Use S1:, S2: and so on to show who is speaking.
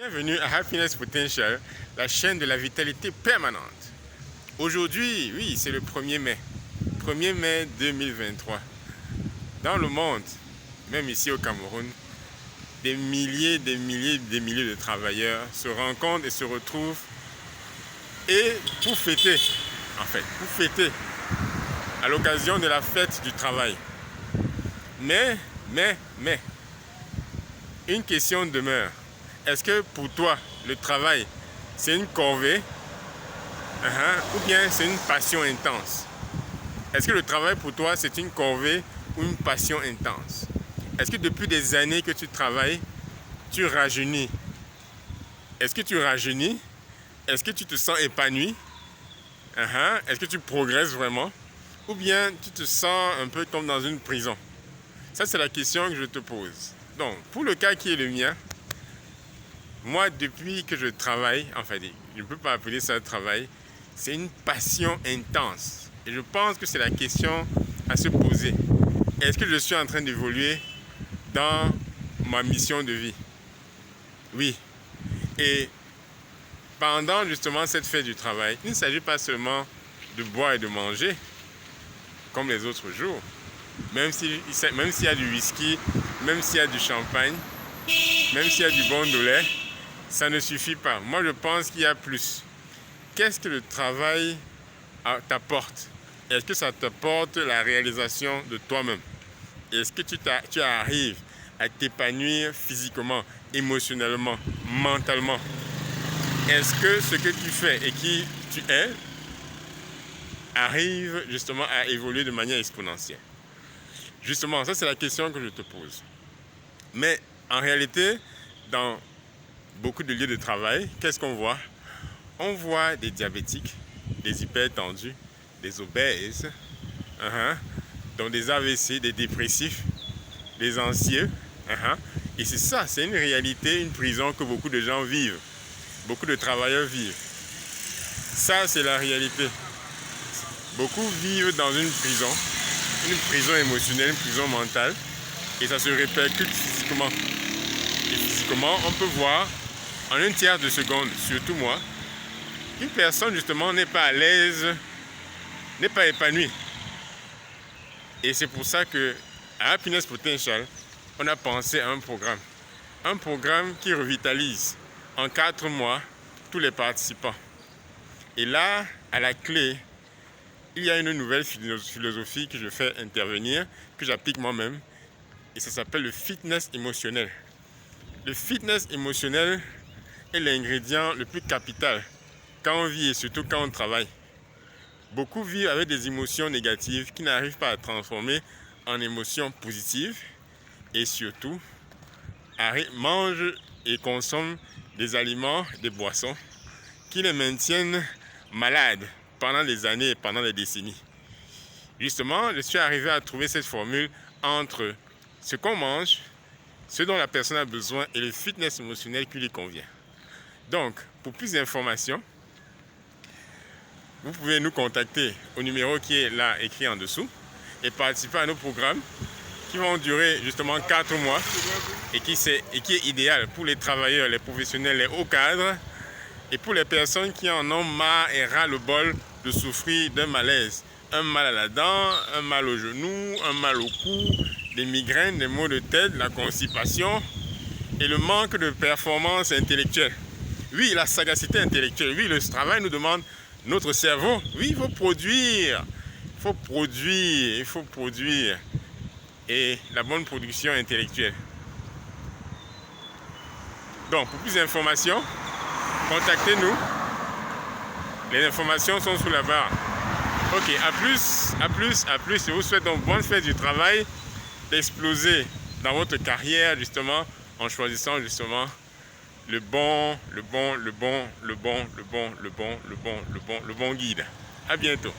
S1: Bienvenue à Happiness Potential, la chaîne de la vitalité permanente. Aujourd'hui, oui, c'est le 1er mai. 1er mai 2023. Dans le monde, même ici au Cameroun, des milliers de travailleurs se rencontrent et se retrouvent pour fêter, à l'occasion de la fête du travail. Mais, une question demeure. Est-ce que pour toi, le travail, c'est une corvée ou bien c'est une passion intense? Est-ce que le travail pour toi, c'est une corvée ou une passion intense? Est-ce que depuis des années que tu travailles, tu rajeunis? Est-ce que tu rajeunis? Est-ce que tu te sens épanoui? Est-ce que tu progresses vraiment? Ou bien tu te sens un peu comme dans une prison? Ça, c'est la question que je te pose. Donc, pour le cas qui est le mien, moi, depuis que je travaille, je ne peux pas appeler ça travail, c'est une passion intense. Et je pense que c'est la question à se poser. Est-ce que je suis en train d'évoluer dans ma mission de vie? Oui. Et pendant justement cette fête du travail, il ne s'agit pas seulement de boire et de manger, comme les autres jours. Même s'il y a du whisky, même s'il y a du champagne, même s'il y a du bon de lait, ça ne suffit pas. Moi, je pense qu'il y a plus. Qu'est-ce que le travail t'apporte? Est-ce que ça t'apporte la réalisation de toi-même? Est-ce que tu arrives à t'épanouir physiquement, émotionnellement, mentalement? Est-ce que ce que tu fais et qui tu es arrive justement à évoluer de manière exponentielle? Justement, ça c'est la question que je te pose. Mais en réalité, dans beaucoup de lieux de travail, qu'est-ce qu'on voit? On voit des diabétiques, des hypertendus, des obèses, donc des AVC, des dépressifs, des anxieux. Et c'est ça, c'est une réalité, une prison que beaucoup de gens vivent, beaucoup de travailleurs vivent. Ça, c'est la réalité. Beaucoup vivent dans une prison émotionnelle, une prison mentale, et ça se répercute physiquement. Et physiquement, on peut voir en un tiers de seconde, surtout moi, qu'une personne justement n'est pas à l'aise, n'est pas épanouie. Et c'est pour ça que à Happiness Potential, on a pensé à un programme qui revitalise en 4 mois tous les participants. Et là, à la clé, il y a une nouvelle philosophie que je fais intervenir, que j'applique moi-même, et ça s'appelle le fitness émotionnel. Le fitness émotionnel est l'ingrédient le plus capital quand on vit et surtout quand on travaille. Beaucoup vivent avec des émotions négatives qui n'arrivent pas à transformer en émotions positives et surtout mangent et consomment des aliments, des boissons qui les maintiennent malades pendant des années et pendant des décennies. Justement, je suis arrivé à trouver cette formule entre ce qu'on mange, ce dont la personne a besoin et le fitness émotionnel qui lui convient. Donc, pour plus d'informations, vous pouvez nous contacter au numéro qui est là écrit en dessous et participer à nos programmes qui vont durer justement 4 mois et qui est idéal pour les travailleurs, les professionnels, les hauts cadres et pour les personnes qui en ont marre et ras-le-bol de souffrir d'un malaise. Un mal à la dent, un mal au genou, un mal au cou, des migraines, des maux de tête, la constipation et le manque de performance intellectuelle. Oui, la sagacité intellectuelle. Oui, le travail nous demande notre cerveau. Oui, il faut produire. Il faut produire. Et la bonne production intellectuelle. Donc, pour plus d'informations, contactez-nous. Les informations sont sous la barre. Ok, à plus. Je vous souhaite donc bonne fête du travail, d'exploser dans votre carrière justement en choisissant justement le bon guide. À bientôt.